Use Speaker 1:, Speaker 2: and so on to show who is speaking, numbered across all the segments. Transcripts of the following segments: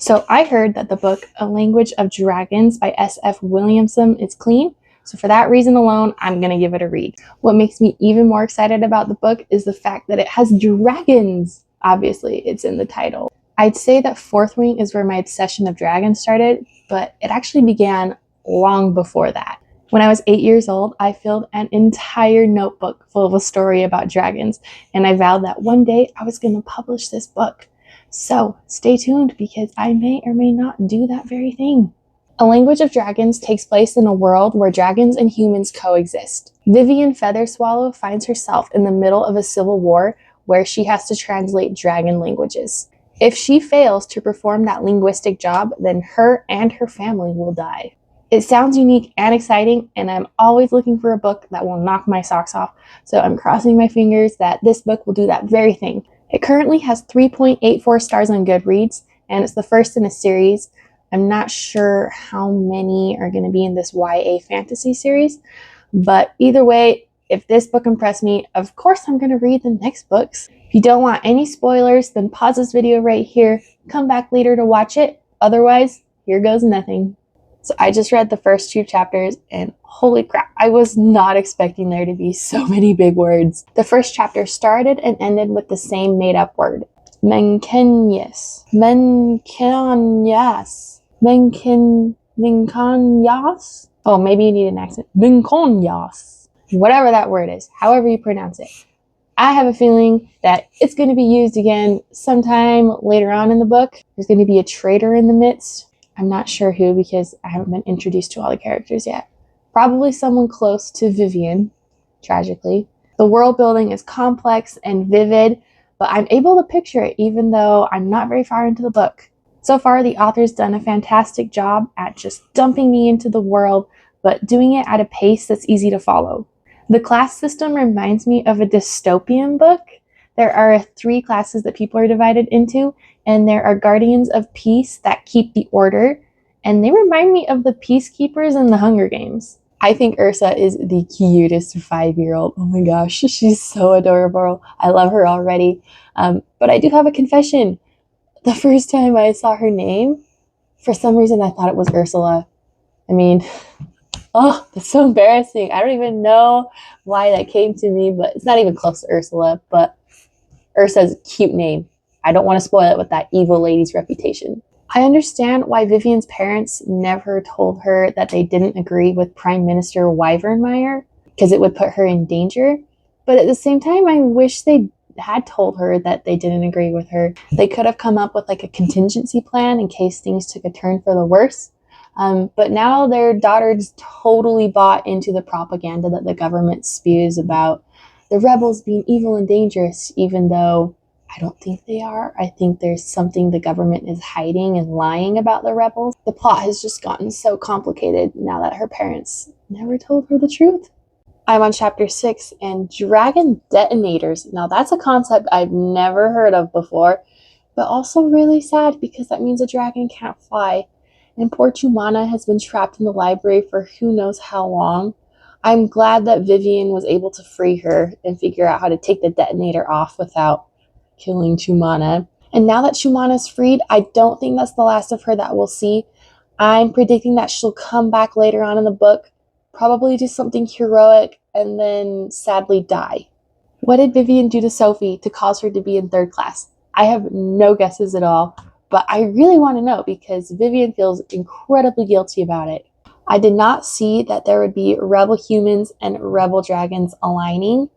Speaker 1: So I heard that the book A Language of Dragons by S.F. Williamson is clean. So for that reason alone, I'm going to give it a read. What makes me even more excited about the book is the fact that it has dragons. Obviously, it's in the title. I'd say that Fourth Wing is where my obsession of dragons started, but it actually began long before that. When I was 8 years old, I filled an entire notebook full of a story about dragons, and I vowed that one day I was going to publish this book. So stay tuned because I may or may not do that very thing. A Language of Dragons takes place in a world where dragons and humans coexist. Vivian Featherswallow finds herself in the middle of a civil war where she has to translate dragon languages. If she fails to perform that linguistic job, then her and her family will die. It sounds unique and exciting, and I'm always looking for a book that will knock my socks off, so I'm crossing my fingers that this book will do that very thing. It currently has 3.84 stars on Goodreads, and it's the first in a series. I'm not sure how many are going to be in this YA fantasy series, but either way, if this book impressed me, of course I'm going to read the next books. If you don't want any spoilers, then pause this video right here, come back later to watch it. Otherwise, here goes nothing. So I just read the first 2 chapters and holy crap, I was not expecting there to be so many big words. The first chapter started and ended with the same made-up word. Menkanyas. Menkanyas. Menkanyas? Oh, maybe you need an accent. Menkanyas. Whatever that word is, however you pronounce it. I have a feeling that it's going to be used again sometime later on in the book. There's going to be a traitor in the midst. I'm not sure who because I haven't been introduced to all the characters yet. Probably someone close to Vivian, tragically. The world building is complex and vivid, but I'm able to picture it even though I'm not very far into the book. So far, the author's done a fantastic job at just dumping me into the world, but doing it at a pace that's easy to follow. The class system reminds me of a dystopian book. There are 3 classes that people are divided into, and there are guardians of peace that keep the order, and they remind me of the peacekeepers in the Hunger Games. I think Ursa is the cutest 5-year-old. Oh my gosh, she's so adorable. I love her already. But I do have a confession. The first time I saw her name, for some reason I thought it was Ursula. I mean, oh, that's so embarrassing. I don't even know why that came to me, but it's not even close to Ursula, but Ursa's a cute name. I don't want to spoil it with that evil lady's reputation. I understand why Vivian's parents never told her that they didn't agree with Prime Minister Wyvernmeyer because it would put her in danger. But at the same time, I wish they had told her that they didn't agree with her. They could have come up with like a contingency plan in case things took a turn for the worse. But now their daughter's totally bought into the propaganda that the government spews about the rebels being evil and dangerous, even though I don't think they are. I think there's something the government is hiding and lying about the rebels. The plot has just gotten so complicated now that her parents never told her the truth. I'm on chapter 6, and dragon detonators. Now that's a concept I've never heard of before, but also really sad because that means a dragon can't fly. And poor Chumana has been trapped in the library for who knows how long. I'm glad that Vivian was able to free her and figure out how to take the detonator off without killing Chumana. And now that Chumana's freed, I don't think that's the last of her that we'll see. I'm predicting that she'll come back later on in the book, probably do something heroic, and then sadly die. What did Vivian do to Sophie to cause her to be in 3rd class? I have no guesses at all, but I really want to know because Vivian feels incredibly guilty about it. I did not see that there would be rebel humans and rebel dragons aligning.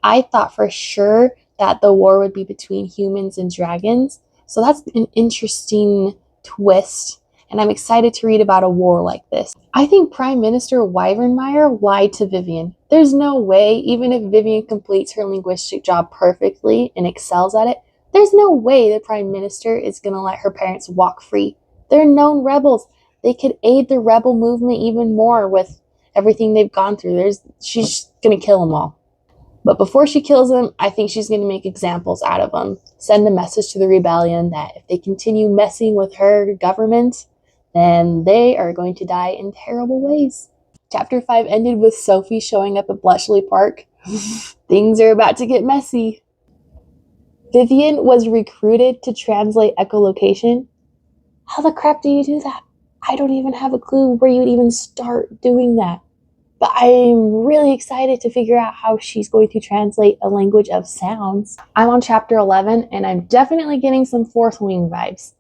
Speaker 1: I thought for sure that the war would be between humans and dragons. So that's an interesting twist, and I'm excited to read about a war like this. I think Prime Minister Wyvernmeyer lied to Vivian. There's no way, even if Vivian completes her linguistic job perfectly and excels at it, there's no way the Prime Minister is going to let her parents walk free. They're known rebels. They could aid the rebel movement even more with everything they've gone through. She's going to kill them all. But before she kills them, I think she's going to make examples out of them. Send a message to the rebellion that if they continue messing with her government, then they are going to die in terrible ways. Chapter 5 ended with Sophie showing up at Bletchley Park. Things are about to get messy. Vivian was recruited to translate echolocation. How the crap do you do that? I don't even have a clue where you'd even start doing that. But I'm really excited to figure out how she's going to translate a language of sounds. I'm on chapter 11, and I'm definitely getting some Fourth Wing vibes.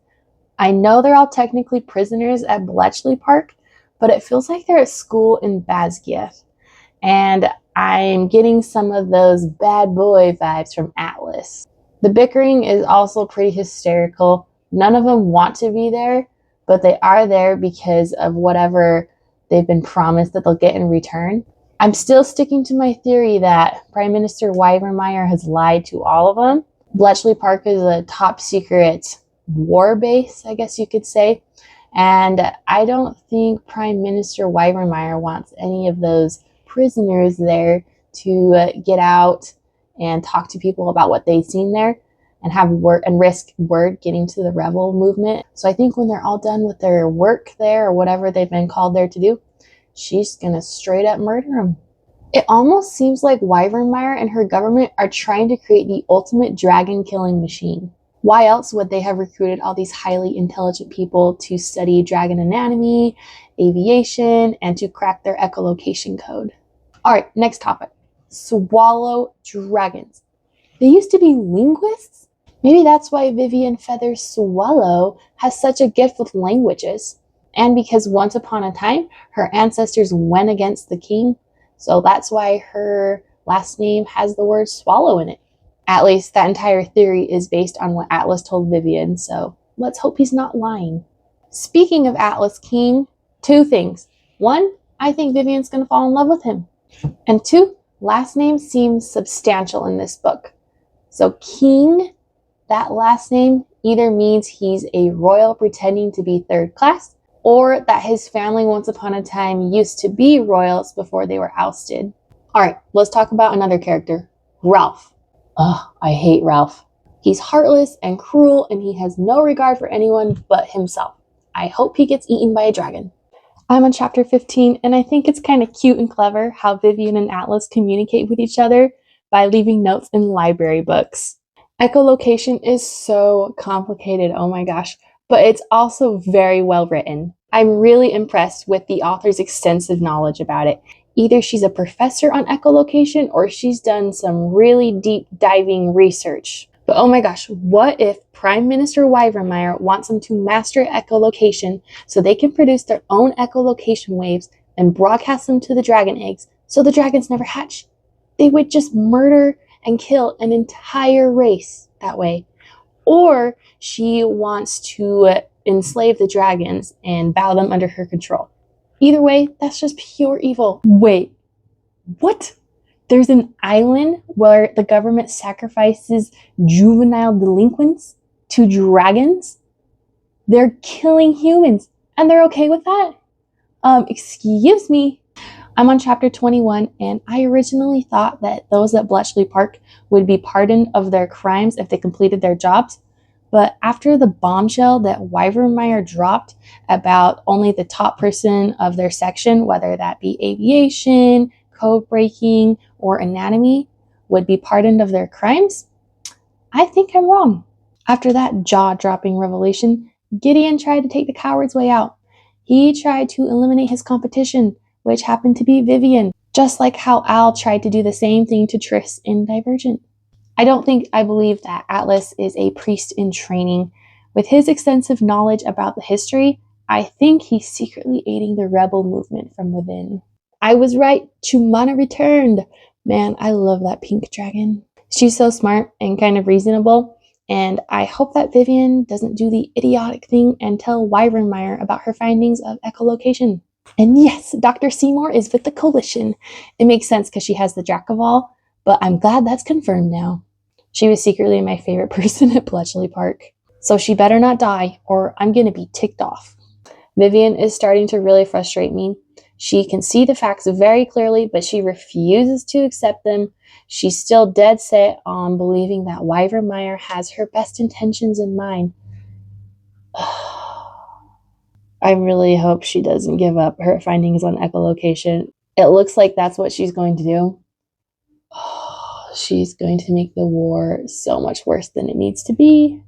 Speaker 1: I know they're all technically prisoners at Bletchley Park, but it feels like they're at school in Basgiath. And I'm getting some of those bad boy vibes from Atlas. The bickering is also pretty hysterical. None of them want to be there, but they are there because of whatever they've been promised that they'll get in return. I'm still sticking to my theory that Prime Minister Weivermeyer has lied to all of them. Bletchley Park is a top secret war base, I guess you could say. And I don't think Prime Minister Weivermeyer wants any of those prisoners there to get out and talk to people about what they've seen there and have word and risk word getting to the rebel movement. So I think when they're all done with their work there or whatever they've been called there to do, she's gonna straight up murder them. It almost seems like Weivermeyer and her government are trying to create the ultimate dragon killing machine. Why else would they have recruited all these highly intelligent people to study dragon anatomy, aviation, and to crack their echolocation code? All right, next topic. Swallow dragons. They used to be linguists? Maybe that's why Vivian Feather Swallow has such a gift with languages. And because once upon a time, her ancestors went against the king, so that's why her last name has the word swallow in it. At least that entire theory is based on what Atlas told Vivian, so let's hope he's not lying. Speaking of Atlas King, two things. One, I think Vivian's going to fall in love with him. And two, last name seems substantial in this book. So King, that last name either means he's a royal pretending to be third class, or that his family once upon a time used to be royals before they were ousted. All right, let's talk about another character, Ralph. Ugh, I hate Ralph. He's heartless and cruel, and he has no regard for anyone but himself. I hope he gets eaten by a dragon. I'm on chapter 15, and I think it's kind of cute and clever how Vivian and Atlas communicate with each other by leaving notes in library books. Echolocation is so complicated, oh my gosh, but it's also very well written. I'm really impressed with the author's extensive knowledge about it. Either she's a professor on echolocation or she's done some really deep diving research. But oh my gosh, what if Prime Minister Weivermeyer wants them to master echolocation so they can produce their own echolocation waves and broadcast them to the dragon eggs so the dragons never hatch? They would just murder and kill an entire race that way. Or she wants to enslave the dragons and bow them under her control. Either way, that's just pure evil. Wait, what? There's an island where the government sacrifices juvenile delinquents to dragons? They're killing humans, and they're okay with that? Excuse me. I'm on chapter 21, and I originally thought that those at Bletchley Park would be pardoned of their crimes if they completed their jobs. But after the bombshell that Weivermeyer dropped about only the top person of their section, whether that be aviation, code breaking, or anatomy, would be pardoned of their crimes, I think I'm wrong. After that jaw-dropping revelation, Gideon tried to take the coward's way out. He tried to eliminate his competition, which happened to be Vivian, just like how Al tried to do the same thing to Triss in Divergent. I believe that Atlas is a priest in training. With his extensive knowledge about the history, I think he's secretly aiding the rebel movement from within. I was right, Chumana returned. Man, I love that pink dragon. She's so smart and kind of reasonable, and I hope that Vivian doesn't do the idiotic thing and tell Weivermeyer about her findings of echolocation. And yes, Dr. Seymour is with the coalition. It makes sense because she has the Dracoval, but I'm glad that's confirmed now. She was secretly my favorite person at Bletchley Park. So she better not die, or I'm going to be ticked off. Vivian is starting to really frustrate me. She can see the facts very clearly, but she refuses to accept them. She's still dead set on believing that Weivermeyer has her best intentions in mind. I really hope she doesn't give up her findings on echolocation. It looks like that's what she's going to do. She's going to make the war so much worse than it needs to be.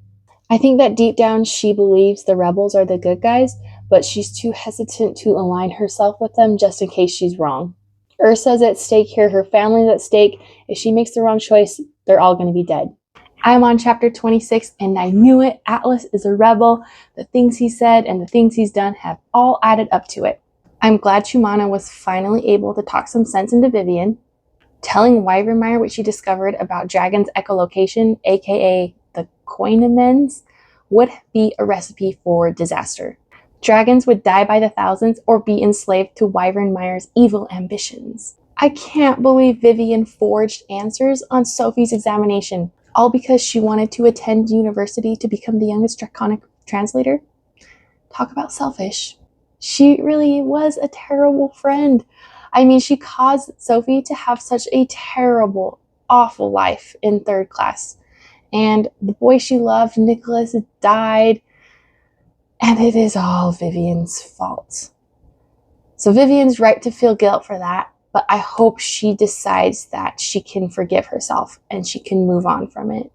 Speaker 1: I think that deep down she believes the rebels are the good guys, but she's too hesitant to align herself with them just in case she's wrong. Ursa's at stake here, her family's at stake. If she makes the wrong choice, they're all going to be dead. I'm on chapter 26, and I knew it. Atlas is a rebel. The things he said and the things he's done have all added up to it. I'm glad Chumana was finally able to talk some sense into Vivian. Telling Wyvermeyer what she discovered about Dragon's echolocation, aka the Koinemens, would be a recipe for disaster. Dragons would die by the thousands or be enslaved to Wyvernmeyer's evil ambitions. I can't believe Vivian forged answers on Sophie's examination, all because she wanted to attend university to become the youngest draconic translator. Talk about selfish. She really was a terrible friend. I mean, she caused Sophie to have such a terrible, awful life in 3rd class. And the boy she loved, Nicholas, died. And it is all Vivian's fault. So Vivian's right to feel guilt for that, but I hope she decides that she can forgive herself and she can move on from it.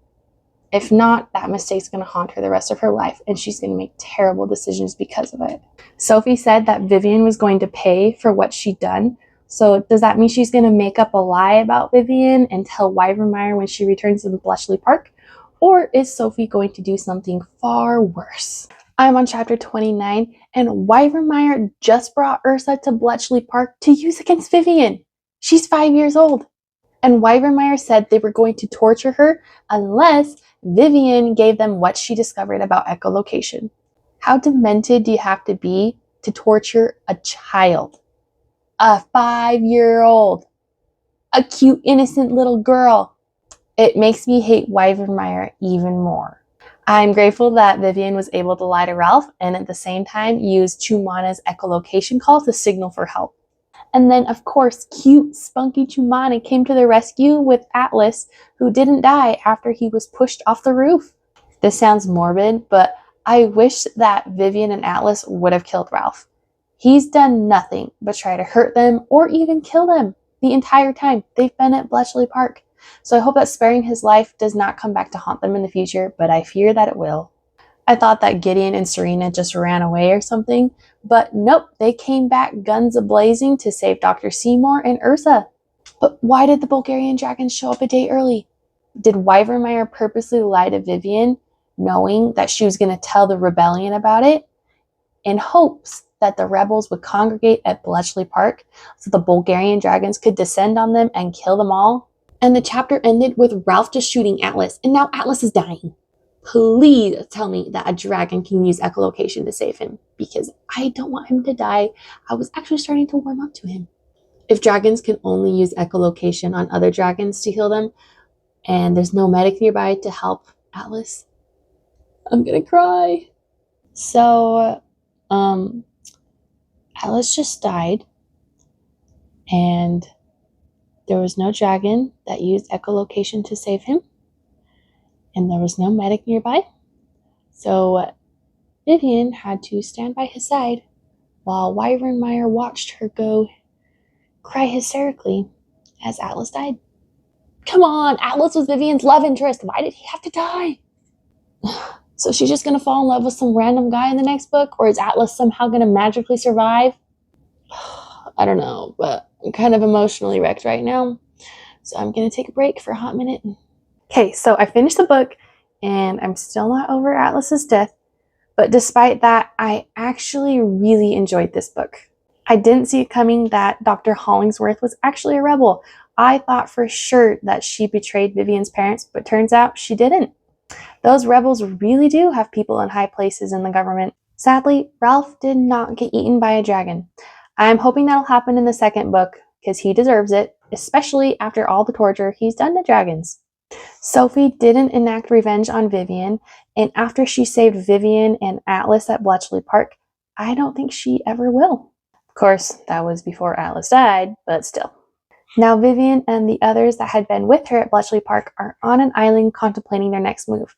Speaker 1: If not, that mistake's going to haunt her the rest of her life, and she's going to make terrible decisions because of it. Sophie said that Vivian was going to pay for what she'd done. So does that mean she's going to make up a lie about Vivian and tell Wyvermeyer when she returns to Bletchley Park? Or is Sophie going to do something far worse? I'm on chapter 29, and Wyvermeyer just brought Ursa to Bletchley Park to use against Vivian. She's 5 years old. And Wyvermeyer said they were going to torture her unless Vivian gave them what she discovered about echolocation. How demented do you have to be to torture a child? A 5-year-old. A cute, innocent little girl. It makes me hate Wyvermeyer even more. I'm grateful that Vivian was able to lie to Ralph and at the same time use Chumana's echolocation call to signal for help. And then, of course, cute, spunky Chumana came to the rescue with Atlas, who didn't die after he was pushed off the roof. This sounds morbid, but I wish that Vivian and Atlas would have killed Ralph. He's done nothing but try to hurt them or even kill them the entire time they've been at Bletchley Park. So I hope that sparing his life does not come back to haunt them in the future, but I fear that it will. I thought that Gideon and Serena just ran away or something, but nope, they came back guns a-blazing to save Dr. Seymour and Ursa. But why did the Bulgarian dragons show up a day early? Did Wyvermeyer purposely lie to Vivian, knowing that she was going to tell the rebellion about it, in hopes that the rebels would congregate at Bletchley Park so the Bulgarian dragons could descend on them and kill them all? And the chapter ended with Ralph just shooting Atlas, and now Atlas is dying. Please tell me that a dragon can use echolocation to save him, because I don't want him to die. I was actually starting to warm up to him. If dragons can only use echolocation on other dragons to heal them, and there's no medic nearby to help Atlas, I'm gonna cry. So, Atlas just died, and there was no dragon that used echolocation to save him, and there was no medic nearby. So Vivian had to stand by his side while Wyvermeyer watched her go cry hysterically as Atlas died. Come on, Atlas was Vivian's love interest. Why did he have to die? So she's just going to fall in love with some random guy in the next book? Or is Atlas somehow going to magically survive? I don't know, but I'm kind of emotionally wrecked right now. So I'm going to take a break for a hot minute. Okay, so I finished the book, and I'm still not over Atlas's death. But despite that, I actually really enjoyed this book. I didn't see it coming that Dr. Hollingsworth was actually a rebel. I thought for sure that she betrayed Vivian's parents, but turns out she didn't. Those rebels really do have people in high places in the government. Sadly, Ralph did not get eaten by a dragon. I'm hoping that'll happen in the second book, because he deserves it, especially after all the torture he's done to dragons. Sophie didn't enact revenge on Vivian, and after she saved Vivian and Atlas at Bletchley Park, I don't think she ever will. Of course, that was before Atlas died, but still. Now Vivian and the others that had been with her at Bletchley Park are on an island contemplating their next move.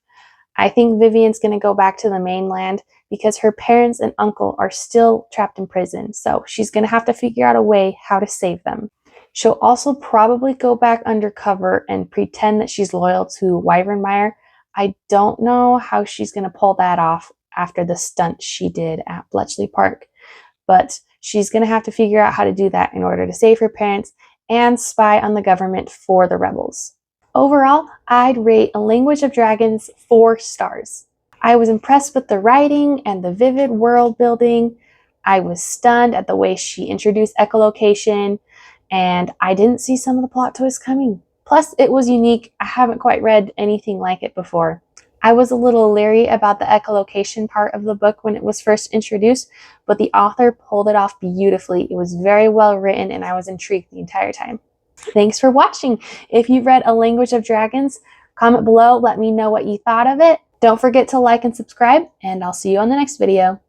Speaker 1: I think Vivian's going to go back to the mainland because her parents and uncle are still trapped in prison, so she's going to have to figure out a way how to save them. She'll also probably go back undercover and pretend that she's loyal to Wyvermeyer. I don't know how she's going to pull that off after the stunt she did at Bletchley Park, but she's going to have to figure out how to do that in order to save her parents and spy on the government for the rebels. Overall, I'd rate A Language of Dragons 4 stars. I was impressed with the writing and the vivid world building. I was stunned at the way she introduced echolocation, and I didn't see some of the plot twists coming. Plus, it was unique. I haven't quite read anything like it before. I was a little leery about the echolocation part of the book when it was first introduced, but the author pulled it off beautifully. It was very well written, and I was intrigued the entire time. Thanks for watching. If you've read A Language of Dragons, comment below. Let me know what you thought of it. Don't forget to like and subscribe, and I'll see you on the next video.